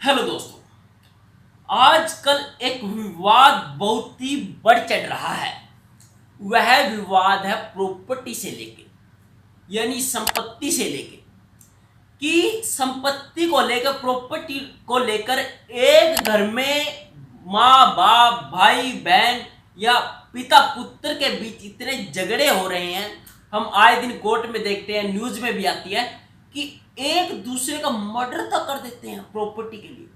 Hello दोस्तों। आजकल एक विवाद बहुत ही बढ़ चढ़ रहा है। वह विवाद है प्रॉपर्टी से लेके, यानी संपत्ति से लेके। कि संपत्ति को लेकर, प्रॉपर्टी को लेकर एक घर में माँ बाप, भाई बहन या पिता पुत्र के बीच इतने झगड़े हो रहे हैं। हम आए दिन कोर्ट में देखते हैं, न्यूज में भी आती है कि एक दूसरे का मर्डर तक कर देते हैं प्रॉपर्टी के लिए।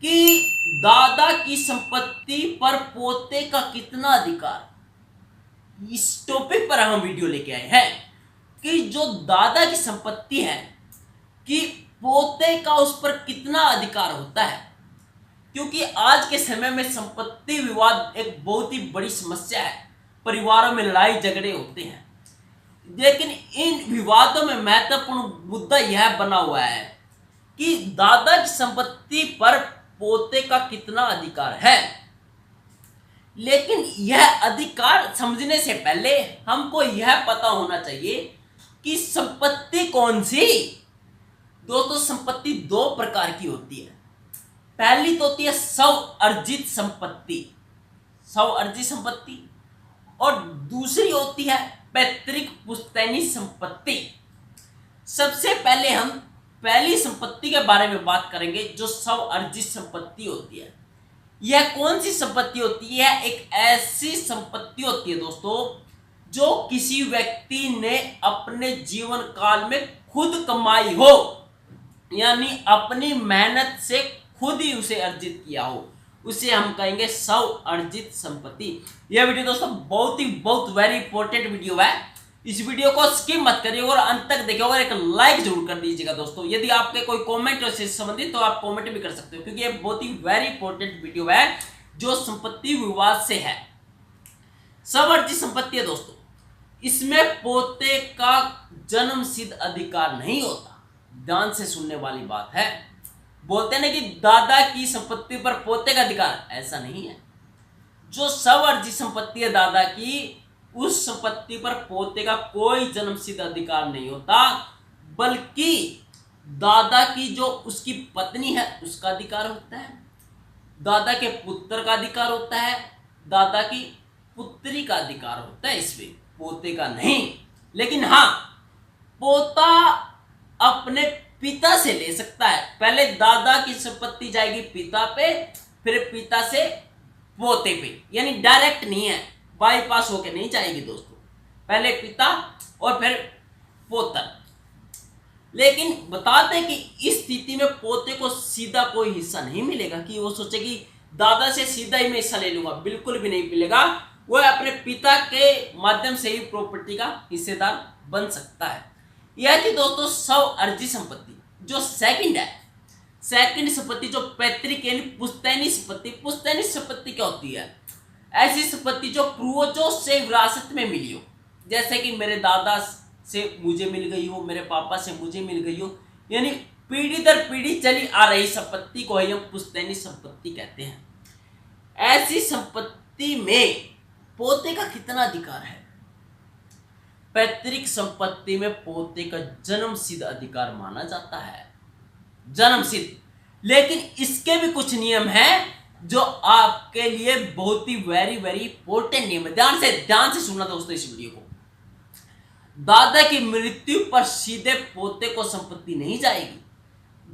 कि दादा की संपत्ति पर पोते का कितना अधिकार, इस टॉपिक पर हम वीडियो लेके आए हैं। कि जो दादा की संपत्ति है कि पोते का उस पर कितना अधिकार होता है। क्योंकि आज के समय में संपत्ति विवाद एक बहुत ही बड़ी समस्या है। परिवारों में लड़ाई झगड़े होते हैं, लेकिन इन विवादों में महत्वपूर्ण मुद्दा यह बना हुआ है कि दादा की संपत्ति पर पोते का कितना अधिकार है। लेकिन यह अधिकार समझने से पहले हमको यह पता होना चाहिए कि संपत्ति कौन सी। दोस्तों, संपत्ति दो प्रकार की होती है। पहली तो होती है स्व अर्जित संपत्ति, स्व अर्जित संपत्ति, और दूसरी होती है पैतृक पुश्तैनी संपत्ति। सबसे पहले हम पहली संपत्ति के बारे में बात करेंगे, जो स्व अर्जित संपत्ति होती है। यह कौन सी संपत्ति होती है? एक ऐसी संपत्ति होती है दोस्तों, जो किसी व्यक्ति ने अपने जीवन काल में खुद कमाई हो, यानी अपनी मेहनत से खुद ही उसे अर्जित किया हो, उसे हम कहेंगे स्व अर्जित संपत्ति। यह वीडियो दोस्तों बहुत वेरी इंपॉर्टेंट वीडियो है। इस वीडियो को स्किप मत करिए और अंत तक देखिए और एक लाइक जरूर कर दीजिएगा दोस्तों। यदि आपके कोई कमेंट है इससे संबंधित तो आप कमेंट भी कर सकते हो, क्योंकि ये बहुत ही वेरी इंपॉर्टेंट वीडियो है जो संपत्ति विवाद से है। स्व अर्जित संपत्ति है दोस्तों, इसमें पोते का जन्म सिद्ध अधिकार नहीं होता। ध्यान से सुनने वाली बात है। बोलते हैं ना कि दादा की संपत्ति पर पोते का अधिकार, ऐसा नहीं है। जो स्व अर्जित संपत्ति है दादा की, उस संपत्ति पर पोते का कोई जन्म सिद्ध अधिकार नहीं होता, बल्कि दादा की जो उसकी पत्नी है उसका अधिकार होता है, दादा के पुत्र का अधिकार होता है, दादा की पुत्री का अधिकार होता है, इसमें पोते का नहीं। लेकिन हाँ, पोता अपने पिता से ले सकता है। पहले दादा की संपत्ति जाएगी पिता पे, फिर पिता से पोते पे, यानी डायरेक्ट नहीं है, बाईपास होके नहीं जाएगी दोस्तों। पहले पिता और फिर पोता। लेकिन बताते हैं कि इस स्थिति में पोते को सीधा कोई हिस्सा नहीं मिलेगा, कि वो सोचे कि दादा से सीधा ही मैं हिस्सा ले लूंगा, बिल्कुल भी नहीं मिलेगा। वह अपने पिता के माध्यम से ही प्रॉपर्टी का हिस्सेदार बन सकता है। यह थी दोस्तों स्व अर्जित संपत्ति। जो सेकंड है, सेकंड संपत्ति जो पैतृक यानी पुश्तैनी संपत्ति। पुश्तैनी संपत्ति क्या होती है? ऐसी संपत्ति जो पूर्वजों से विरासत में मिली हो, जैसे कि मेरे दादा से मुझे मिल गई हो, मेरे पापा से मुझे मिल गई हो, यानी पीढ़ी दर पीढ़ी चली आ रही संपत्ति को ही हम पुश्तैनी संपत्ति कहते हैं। ऐसी संपत्ति में पोते का कितना अधिकार है? पैतृक संपत्ति में पोते का जन्म सिद्ध अधिकार माना जाता है, जन्म सिद्ध। लेकिन इसके भी कुछ नियम हैं जो आपके लिए बहुत ही वेरी इंपॉर्टेंट नियम है। ध्यान से सुनना दोस्तों इस वीडियो को। दादा की मृत्यु पर सीधे पोते को संपत्ति नहीं जाएगी,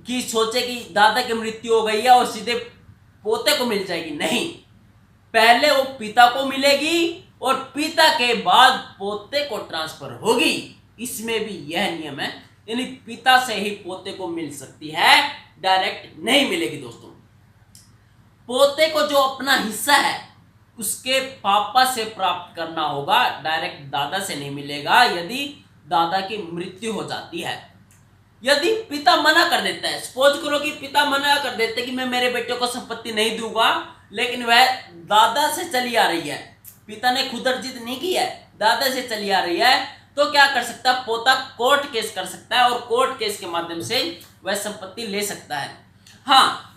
कि सोचे कि दादा की मृत्यु हो गई है और सीधे पोते को मिल जाएगी, नहीं। पहले वो पिता को मिलेगी और पिता के बाद पोते को ट्रांसफर होगी। इसमें भी यह नियम है, यानी पिता से ही पोते को मिल सकती है, डायरेक्ट नहीं मिलेगी दोस्तों। पोते को जो अपना हिस्सा है उसके पापा से प्राप्त करना होगा, डायरेक्ट दादा से नहीं मिलेगा, यदि दादा की मृत्यु हो जाती है। यदि पिता मना कर देता है, सपोज करो कि पिता मना कर देते कि मैं मेरे बेटे को संपत्ति नहीं दूंगा, लेकिन वह दादा से चली आ रही है, पिता ने खुद अर्जित नहीं की है, दादा से चली आ रही है, तो क्या कर सकता है? पोता कोर्ट केस कर सकता है और कोर्ट केस के माध्यम से वह संपत्ति ले सकता है। हाँ,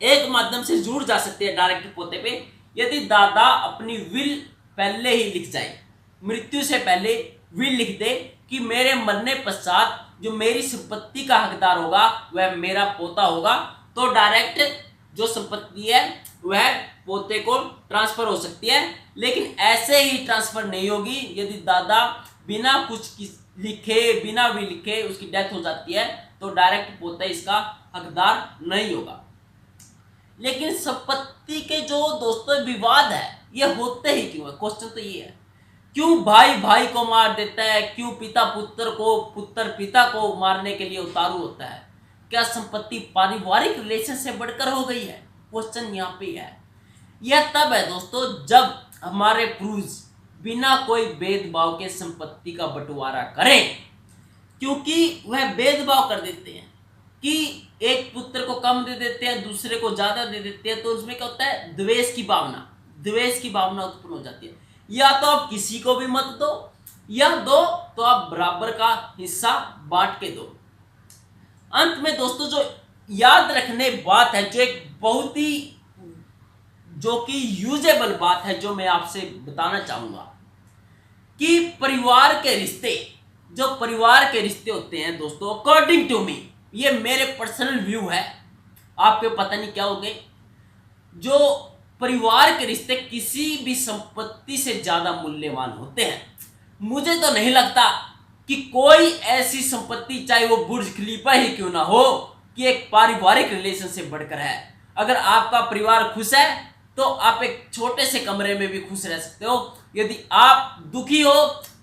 एक माध्यम से जुड़ जा सकती है डायरेक्ट पोते पे, यदि दादा अपनी विल पहले ही लिख जाए, मृत्यु से पहले विल लिख दे कि मेरे मरने पश्चात जो मेरी संपत्ति का हकदार होगा वह मेरा पोता होगा, तो डायरेक्ट जो संपत्ति है वह पोते को ट्रांसफर हो सकती है, लेकिन ऐसे ही ट्रांसफर नहीं होगी यदि दादा बिना कुछ लिखे, बिना भी लिखे उसकी डेथ हो जाती है तो डायरेक्ट पोता इसका हकदार नहीं होगा। लेकिन संपत्ति के जो दोस्तों विवाद है ये होते ही क्यों है? क्वेश्चन तो ये है, क्यों भाई भाई को मार देता है, क्यों पिता पुत्र को, पुत्र पिता को मारने के लिए उतारू होता है? क्या संपत्ति पारिवारिक रिलेशन से बढ़कर हो गई है? क्वेश्चन यहाँ पे है। यह तब है दोस्तों जब हमारे पूर्वज बिना कोई भेदभाव के संपत्ति का बंटवारा करें, क्योंकि वह भेदभाव कर देते हैं कि एक पुत्र को कम दे देते हैं, दूसरे को ज्यादा दे देते हैं, तो उसमें क्या होता है, द्वेष की भावना उत्पन्न हो जाती है। या तो आप किसी को भी मत दो, या दो तो आप बराबर का हिस्सा बांट के दो। अंत में दोस्तों जो याद रखने बात है, जो एक बहुत ही जो कि यूजेबल बात है, जो मैं आपसे बताना चाहूंगा कि परिवार के रिश्ते होते हैं दोस्तों, अकॉर्डिंग टू मी, ये मेरे पर्सनल व्यू है, आपके पता नहीं क्या होंगे, जो परिवार के रिश्ते किसी भी संपत्ति से ज्यादा मूल्यवान होते हैं। मुझे तो नहीं लगता कि कोई ऐसी संपत्ति, चाहे वो बुर्ज खलीफा ही क्यों ना हो, कि एक पारिवारिक रिलेशन से बढ़कर है। अगर आपका परिवार खुश है तो आप एक छोटे से कमरे में भी खुश रह सकते हो। यदि आप दुखी हो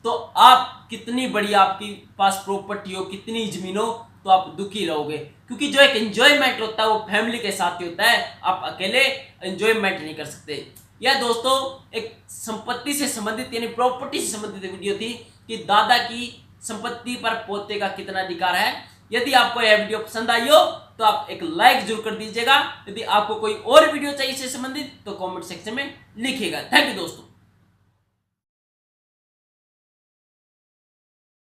तो आप कितनी बड़ी आपकी पास प्रॉपर्टी हो, कितनी जमीन हो, तो आप दुखी रहोगे, क्योंकि जो एक एंजॉयमेंट होता है वो फैमिली के साथ ही होता है, आप अकेले एंजॉयमेंट नहीं कर सकते। यह दोस्तों एक संपत्ति से संबंधित यानी प्रॉपर्टी से संबंधित वीडियो थी कि दादा की संपत्ति पर पोते का कितना अधिकार है। यदि आपको यह वीडियो पसंद आई हो तो आप एक लाइक जरूर कर दीजिएगा। यदि आपको कोई और वीडियो चाहिए इससे संबंधित तो कमेंट सेक्शन में लिखिएगा। थैंक यू दोस्तों।